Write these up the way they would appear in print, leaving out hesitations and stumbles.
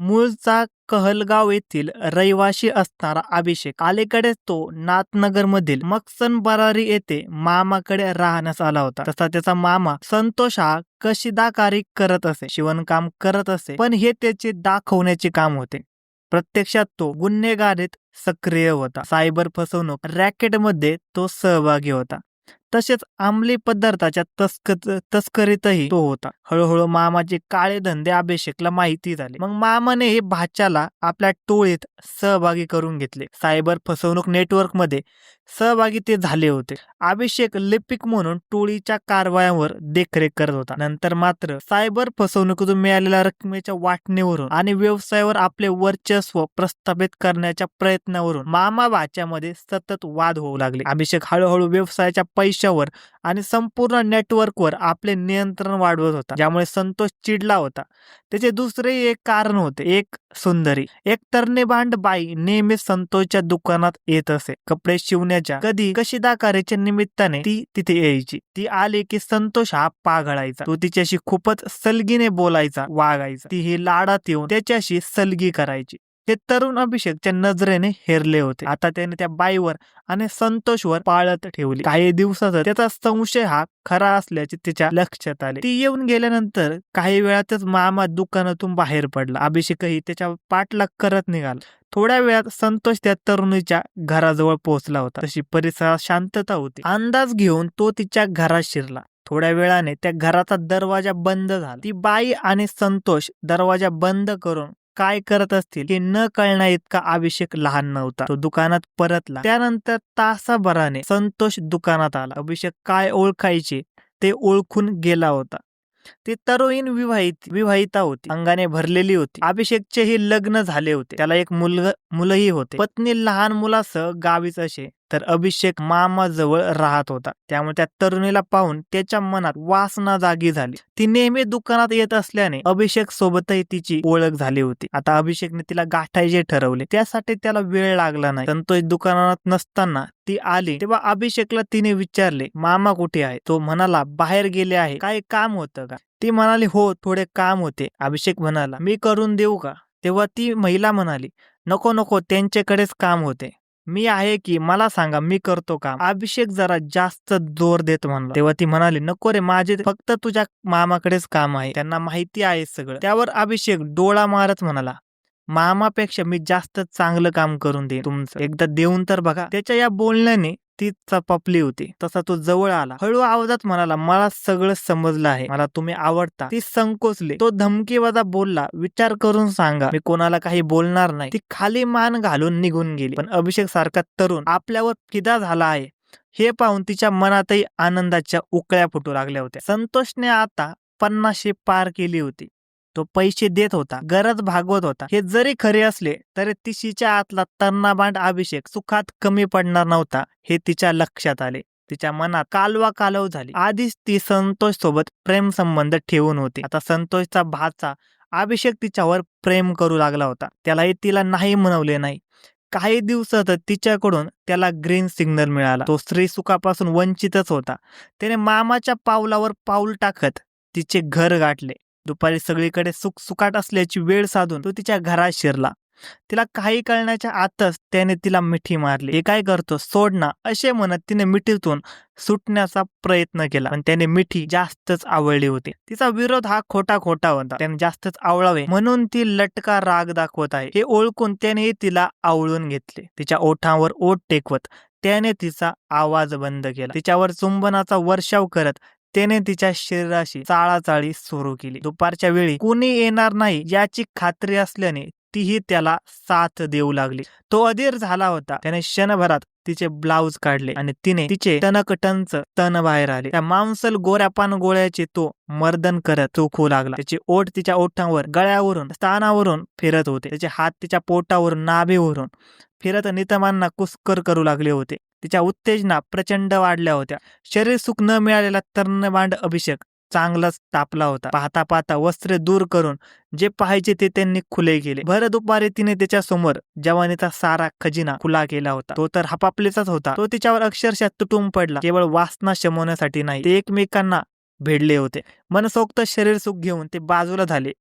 मूळचा कहलगाव येथील रहिवासी असणारा अभिषेक अलीकडेच तो नाथनगरमधील मकसन बरारी येथे मामाकडे राहण्यास आला होता. तसा त्याचा मामा संतोष हा कशीदाकारी करत असे, शिवणकाम करत असे, पण हे त्याचे दाखवण्याचे काम होते. प्रत्यक्षात तो गुन्हेगारीत सक्रिय होता. सायबर फसवणूक रॅकेटमध्ये तो सहभागी होता. तसेच अंमली पदार्थाच्या तस्करीतही तो होता. हळूहळू मामाचे काळे धंदे अभिषेकला माहिती झाले. मग मामाने हे भाच्याला आपल्या टोळीत सहभागी करून घेतले. सायबर फसवणूक नेटवर्क मध्ये सहभागी ते झाले होते. अभिषेक लिपिक म्हणून टोळीच्या कारवायांवर देखरेख करत होता. नंतर मात्र सायबर फसवणुकीतून मिळालेल्या रकमेच्या वाटणीवरून आणि व्यवसायावर आपले वर्चस्व प्रस्थापित करण्याच्या प्रयत्नावरून मामा भाच्यामध्ये सतत वाद होऊ लागले. अभिषेक हळूहळू व्यवसायाच्या पैशावर आणि संपूर्ण नेटवर्कवर आपले नियंत्रण वाढवत होता, ज्यामुळे संतोष चिडला होता. त्याचे दुसरे एक कारण होते. एक सुंदरी, एक तरणीभांड बाई नेहमी संतोषच्या दुकानात येत असे. कपडे शिवण्याच्या, कधी कशीदाकारीच्या निमित्ताने ती तिथे यायची. ती आली की संतोष हा पाघळायचा. तो तिच्याशी खूपच सलगीने बोलायचा, वागायचा. ती ही लाडात येऊन त्याच्याशी सलगी करायची. ते तरुण अभिषेकच्या नजरेने हेरले होते. आता त्याने त्या बाईवर आणि संतोषवर पाळत ठेवली. काही दिवसात त्याचा संशय हा खरा असल्याचे तिच्या लक्षात आले. ती येऊन गेल्यानंतर काही वेळातच मामा दुकानातून बाहेर पडला. अभिषेकही त्याच्या पाठलाग करत निघाला. थोड्या वेळात संतोष त्या तरुणीच्या घराजवळ पोहोचला होता. तशी परिसरात शांतता होती. अंदाज घेऊन तो तिच्या घरात शिरला. थोड्या वेळाने त्या घराचा दरवाजा बंद झाला. ती बाई आणि संतोष दरवाजा बंद करून काय करत असतील हे न कळण्या इतका अभिषेक लहान नव्हता. तो दुकानात परतला. त्यानंतर तासाभराने संतोष दुकानात आला. अभिषेक काय ओळखायचे ते ओळखून गेला होता. ती तरुण विवाहिता होती, अंगाने भरलेली होती. अभिषेकचेही लग्न झाले होते. त्याला एक मुलंही होते. पत्नी लहान मुलासह गावीच असे, तर अभिषेक मामाजवळ राहत होता. त्यामुळे त्या तरुणीला पाहून त्याच्या मनात वासना जागी झाली. ती नेहमी दुकानात येत असल्याने अभिषेक सोबतही तिची ओळख झाली होती. आता अभिषेकने तिला गाठायचे ठरवले. त्यासाठी त्याला वेळ लागला नाही. संतोष दुकानात नसताना ती आली तेव्हा अभिषेकला तिने विचारले, मामा कुठे आहे? तो म्हणाला, बाहेर गेले आहे. काय काम होतं का? ती म्हणाली, हो, थोडे काम होते. अभिषेक म्हणाला, मी करून देऊ का? तेव्हा ती महिला म्हणाली, नको नको, त्यांच्याकडेच काम होते. मी आहे की, मला सांगा, मी करतो काम. अभिषेक जरा जास्त जोर देत म्हणला. तेव्हा ती म्हणाली, नको रे, माझे फक्त तुझ्या मामाकडेच काम आहे, त्यांना माहिती आहे सगळं. त्यावर अभिषेक डोळा मारत म्हणाला, मामापेक्षा मी जास्त चांगलं काम करून देईन तुमचं, एकदा देऊन तर बघा. त्याच्या या बोलण्याने ती चपापली होती. तसा तो जवळ आला. हळू आवाजात म्हणाला, मला सगळं समजलं आहे, मला तुम्ही आवडता. ती संकोचली. तो धमकीवाजा बोलला, विचार करून सांगा, मी कोणाला काही बोलणार नाही. ती खाली मान घालून निघून गेली. पण अभिषेक सारखा तरुण आपल्यावर फिदा झाला आहे हे पाहून तिच्या मनातही आनंदाच्या उकळ्या फुटू लागल्या होत्या. संतोषने आता 50 पार केली होती. तो पैसे देत होता, गरज भागवत होता. हे जरी खरे असले तरी तिशीच्या आतला तर्नाबांड अभिषेक सुखात कमी पडणार नव्हता हे तिच्या लक्षात आले. तिच्या मनात कालवा कालव झाली. आधीच ती संतोष सोबत प्रेम संबंध ठेवून होती. आता संतोषचा भाचा अभिषेक तिच्यावर प्रेम करू लागला होता. त्यालाही तिला नाही म्हणवले नाही. काही दिवसात तिच्याकडून त्याला ग्रीन सिग्नल मिळाला. तो स्त्री सुखापासून वंचितच होता. त्याने मामाच्या पावलावर पाऊल टाकत तिचे घर गाठले. दुपारी सगळीकडे सुखसुखाट असल्याची वेळ साधून तो तिच्या घरात शिरला. तिला काही कळण्याच्या आतच त्याने तिला मिठी मारली. हे काय करतो, सोड ना, असे म्हणत तिने मिठीतून सुटण्याचा प्रयत्न केला. पण त्याने मिठी जास्तच आवडली होती. तिचा विरोध हा खोटा होता. त्याने जास्तच आवडावे म्हणून ती लटका राग दाखवत आहे हे ओळखून त्याने तिला आवळून घेतले. तिच्या ओठांवर ओठ टेकवत त्याने तिचा आवाज बंद केला. तिच्यावर चुंबनाचा वर्षाव करत त्याने तिच्या शरीराशी चाळाचाळी सुरू केली. दुपारच्या वेळी कुणी येणार नाही याची खात्री असल्याने तीही त्याला साथ देऊ लागली. तो अधीर झाला होता. त्याने क्षणभरात तिचे ब्लाउज काढले आणि तिने तिचे टनकटंच तण बाहेर आले. त्या मांसल गोऱ्या पानगोळ्याचे तो मर्दन करत चोखू लागला. त्याचे ओठ तिच्या ओठांवर, गळ्यावरून, स्थानावरून फिरत होते. त्याचे हात तिच्या पोटावरून, नाभीवरून फिरत नितमांना कुस्कर करू लागले होते. तिच्या उत्तेजना प्रचंड वाढल्या होत्या. शरीर सुख न मिळालेला तर्नबांड अभिषेक चांगलाच तापला होता. पाहता पाहता वस्त्रे दूर करून जे पाहायचे ते त्यांनी खुले केले. भर दुपारी तिने त्याच्या समोर जवानीचा सारा खजिना खुला केला होता. तो तर हपापलेचाच होता. तो तिच्यावर अक्षरशः तुटून पडला. केवळ वासना शमवण्यासाठी नाही, ते एकमेकांना भेडले होते. मनसोक्त शरीर सुख घेऊन ते बाजूला झाले.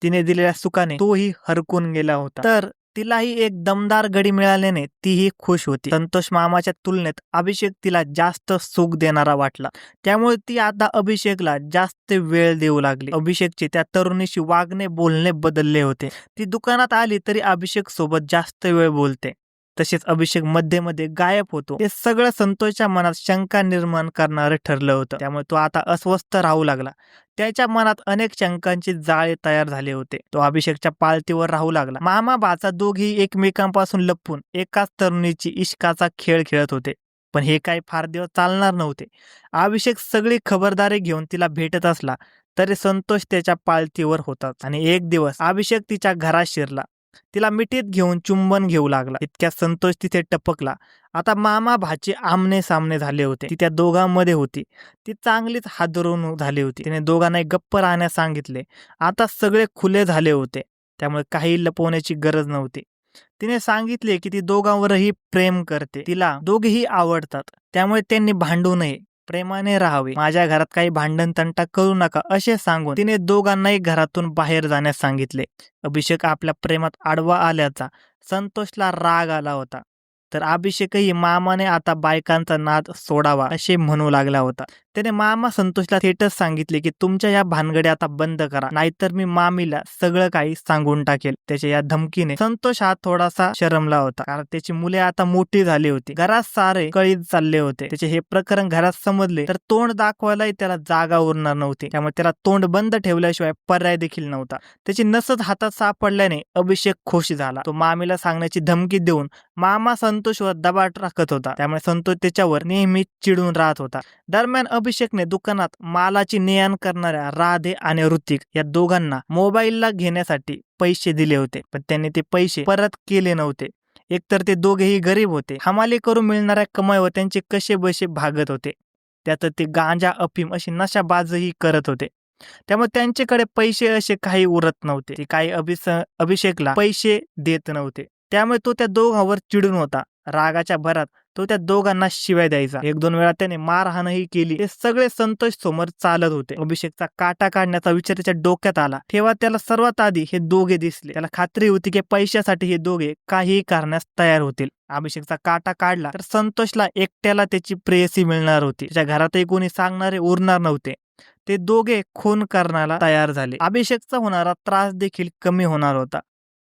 तिने दिलेल्या सुखाने तोही हरकून गेला होता. तर तिलाही एक दमदार गडी मिळाल्याने तीही खुश होती. संतोष मामाच्या तुलनेत अभिषेक तिला जास्त सुख देणारा वाटला. त्यामुळे ती आता अभिषेकला जास्त वेळ देऊ लागली. अभिषेकचे त्या तरुणीशी वागणे बोलणे बदलले होते. ती दुकानात आली तरी अभिषेक सोबत जास्त वेळ बोलते. तसेच अभिषेक मध्ये मध्ये गायब होतो. हे सगळं संतोषच्या मनात शंका निर्माण करणारे ठरलं होतं. त्यामुळे तो आता अस्वस्थ राहू लागला. त्याच्या मनात अनेक शंकांचे जाळे तयार झाले होते. तो अभिषेकच्या पाळतीवर राहू लागला. मामा भाचा दोघेही एकमेकांपासून लपून एकाच तरुणीची इश्काचा खेळ खेळत होते. पण हे काही फार दिवस चालणार नव्हते. अभिषेक सगळी खबरदारी घेऊन तिला भेटत असला तरी संतोष त्याच्या पाळतीवर होताच. आणि एक दिवस अभिषेक तिच्या घरात शिरला. तिला मिठीत घेऊन चुंबन घेऊ लागला. इतक्या संतोष तिथे टपकला. आता मामा भाची आमने सामने झाले होते. ती त्या दोघांमध्ये होती. ती चांगलीच हादरून झाली होती. तिने दोघांनाही गप्प राहण्यास सांगितले. आता सगळे खुले झाले होते. त्यामुळे काही लपवण्याची गरज नव्हती. तिने सांगितले की ती दोघांवरही प्रेम करते. तिला दोघेही आवडतात. त्यामुळे त्यांनी भांडू नये, प्रेमाने राहावे. माझ्या घरात काही भांडण तंटा करू नका असे सांगून तिने दोघांनाही घरातून बाहेर जाण्यास सांगितले. अभिषेक आपल्या प्रेमात आडवा आल्याचा संतोषला राग आला होता. तर अभिषेकही मामाने आता बायकांचा नाद सोडावा असे म्हणू लागला होता. त्याने मामा संतोषला थेटच सांगितले की तुमच्या या भानगड्या आता बंद करा, नाहीतर मी मामीला सगळं काही सांगून टाकेल. त्याच्या या धमकीने संतोष हा थोडासा शरमला होता, कारण त्याची मुले आता मोठी झाली होती. घरात सारे कळीत चालले होते. त्याचे हे प्रकरण घरात समजले तर तोंड दाखवायलाही त्याला जागा उरणार नव्हती. त्यामुळे त्याला तोंड बंद ठेवल्याशिवाय पर्याय देखील नव्हता. त्याची नसच हातात सापडल्याने अभिषेक खुश झाला. तो मामीला सांगण्याची धमकी देऊन मामा संतोषवर दबाव टाकत होता. त्यामुळे संतोष त्याच्यावर नेहमी चिडून राहत होता. दरम्यान अभिषेकने दुकानात मालाची ने-आण करणाऱ्या राधे आणि ऋतिक या दोघांना मोबाईलला घेण्यासाठी पैसे दिले होते. पण त्यांनी ते पैसे परत केले नव्हते. एकतर ते दोघेही गरीब होते. हमाली करून मिळणाऱ्या कमाईवर त्यांचे कसेबसे भागत होते. त्यात ते गांजा, अफीम अशी नशाबाजही करत होते. त्यामुळे त्यांच्याकडे पैसे असे काही उरत नव्हते. ते काही अभिषेकला पैसे देत नव्हते. त्यामुळे तो त्या दोघांवर चिडून होता. रागाच्या भरात तो त्या दोघांना शिव्या द्यायचा. 1-2 वेळा त्याने मारहाणही केली. ते सगळे संतोष समोर चालत होते. अभिषेकचा काटा काढण्याचा विचार त्याच्या डोक्यात आला. तेव्हा त्याला सर्वात आधी हे दोघे दिसले. त्याला खात्री होती की पैशासाठी हे दोघे काहीही करण्यास तयार होतील. अभिषेकचा काटा काढला तर संतोषला एकट्याला त्याची प्रेयसी मिळणार होती. त्याच्या घरातही कोणी सांगणारे उरणार नव्हते. ते दोघे खून करण्याला तयार झाले. अभिषेकचा होणारा त्रास देखील कमी होणार होता.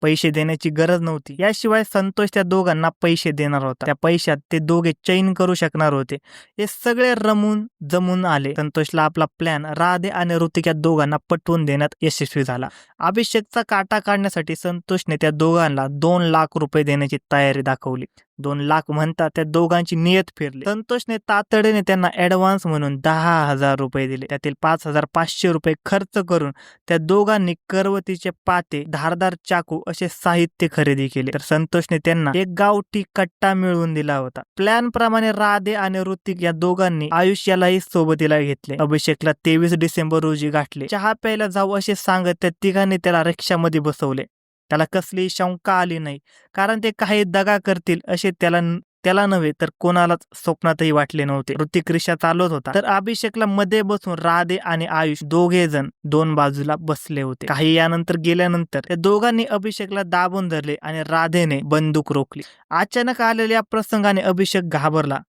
पैसे देण्याची गरज नव्हती. याशिवाय संतोष त्या दोघांना पैसे देणार होता. त्या पैशात ते दोघे चैन करू शकणार होते. हे सगळे रमून जमून आले. संतोषला आपला प्लॅन राधे आणि ऋतिक या दोघांना पटवून देण्यात यशस्वी झाला. अभिषेकचा काटा काढण्यासाठी संतोषने त्या दोघांना 2 लाख रुपये देण्याची तयारी दाखवली. 2 लाख म्हणता त्या दोघांची नियत फिरली. संतोषने तातडीने त्यांना ऍडव्हान्स म्हणून 10,000 रुपये दिले. त्यातील 5,500 रुपये खर्च करून त्या दोघांनी करवतीचे पाते, धारदार चाकू असे साहित्य खरेदी केले. तर संतोषने त्यांना एक गावठी कट्टा मिळवून दिला होता. प्लॅन प्रमाणे राधे आणि ऋतिक या दोघांनी आयुष्यालाही सोबतीला घेतले. अभिषेकला 23 डिसेंबर रोजी गाठले. चहा प्यायला जाऊ असे सांगत त्या तिघांनी त्याला रिक्षामध्ये बसवले. त्याला कसलीही शंका आली नाही, कारण ते काही दगा करतील असे त्याला नव्हे तर कोणालाच स्वप्नातही वाटले नव्हते. ऋतिक रिक्षा चालवत होता तर अभिषेकला मध्ये बसून राधे आणि आयुष दोघे जण 2 बाजूला बसले होते. काही यानंतर गेल्यानंतर त्या दोघांनी अभिषेकला दाबून धरले आणि राधेने बंदूक रोखली. अचानक आलेल्या प्रसंगाने अभिषेक घाबरला,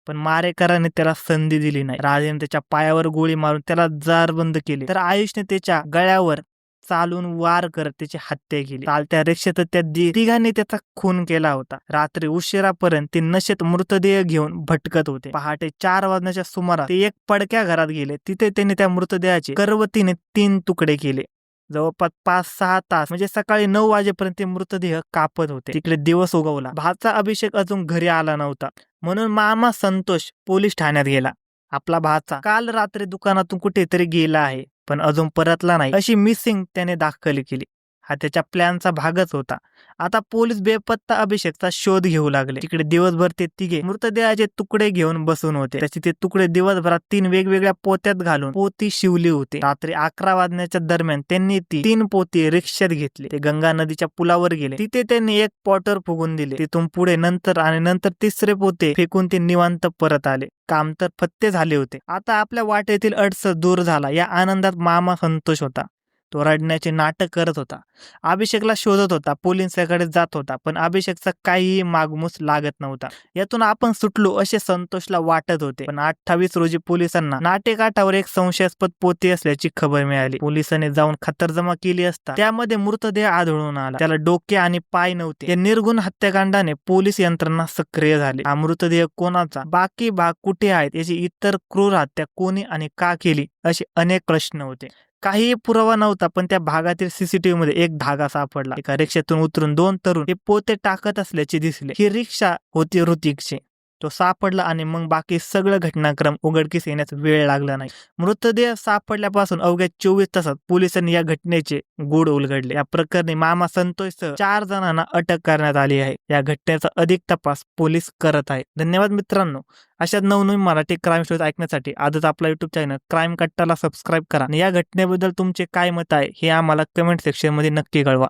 पण मारेकराने त्याला संधी दिली नाही. राधेने त्याच्या पायावर गोळी मारून त्याला जारबंद केले. तर आयुषने त्याच्या गळ्यावर चालून वार करत त्याची हत्या केली. चालत्या रिक्षेत त्या तिघांनी त्याचा खून केला होता. रात्री उशिरापर्यंत ते नशेत मृतदेह घेऊन भटकत होते. पहाटे 4 वाजण्याच्या सुमारास ते एक पडक्या घरात गेले. तिथे त्यांनी त्या मृतदेहाचे करवतीने 3 तुकडे केले. जवळपास 5-6 तास म्हणजे सकाळी 9 वाजेपर्यंत ते मृतदेह कापत होते. तिकडे दिवस उगवला. भाचा अभिषेक अजून घरी आला नव्हता, म्हणून मामा संतोष पोलीस ठाण्यात गेला. आपला भाचा काल रात्री दुकानातून कुठेतरी गेला आहे, पण अजून परतला नाही अशी मिसिंग त्याने दाखल केली. हा त्याच्या प्लॅनचा भागच होता. आता पोलीस बेपत्ता अभिषेकचा शोध घेऊ लागले. तिकडे दिवसभर ते तिघे मृतदेहाचे तुकडे घेऊन बसून होते. त्याचे ते तुकडे दिवसभरात 3 वेगवेगळ्या पोत्यात घालून पोती शिवली होती. रात्री 11 वाजण्याच्या दरम्यान त्यांनी ती 3 पोती रिक्षात घेतली. ते गंगा नदीच्या पुलावर गेले. तिथे त्यांनी एक पॉटर फुगून दिले. तिथून पुढे नंतर तिसरे पोते फेकून ते निवांत परत आले. काम तर फत्ते झाले होते. आता आपल्या वाटेतील अडसर दूर झाला या आनंदात मामा संतोष होता. तो रडण्याचे नाटक करत होता. अभिषेकला शोधत होता, पोलिसांकडे जात होता, पण अभिषेकचा काहीही मागमूस लागत नव्हता. यातून आपण सुटलो असे संतोषला वाटत होते, पण 28 रोजी पोलिसांना नाटेकाठावर एक संशयास्पद पोते असल्याची खबर मिळाली. पोलिसांनी जाऊन खातरजमा केली असता त्यामध्ये मृतदेह आढळून आला. त्याला डोके आणि पाय नव्हते. या निर्गुण हत्याकांडाने पोलीस यंत्रणा सक्रिय झाली. हा मृतदेह कोणाचा, बाकी भाग कुठे आहेत, याची इतर क्रूर हत्या कोणी आणि का केली असे अनेक प्रश्न होते. काहीही पुरावा नव्हता, पण त्या भागातील सीसीटीव्ही मध्ये एक धागा सापडला. एका रिक्षातून उतरून 2 तरुण हे पोते टाकत असल्याचे दिसले. ही रिक्षा होती ऋतिकची. तो सापडला आणि मग बाकी सगळं घटनाक्रम उघडकीस येण्यास वेळ लागला नाही. मृतदेह सापडल्यापासून अवघ्या 24 तासात पोलिसांनी या घटनेचे गूढ उलगडले. या प्रकरणी मामा संतोषसह 4 जणांना अटक करण्यात आली आहे. या घटनेचा अधिक तपास पोलीस करत आहेत. धन्यवाद मित्रांनो. अशाच नवनवीन मराठी क्राईम स्टोरीज ऐकण्यासाठी आजच आपला युट्यूब चॅनल क्राईम कट्टाला सबस्क्राईब करा आणि या घटनेबद्दल तुमचे काय मत आहे हे आम्हाला कमेंट सेक्शन मध्ये नक्की कळवा.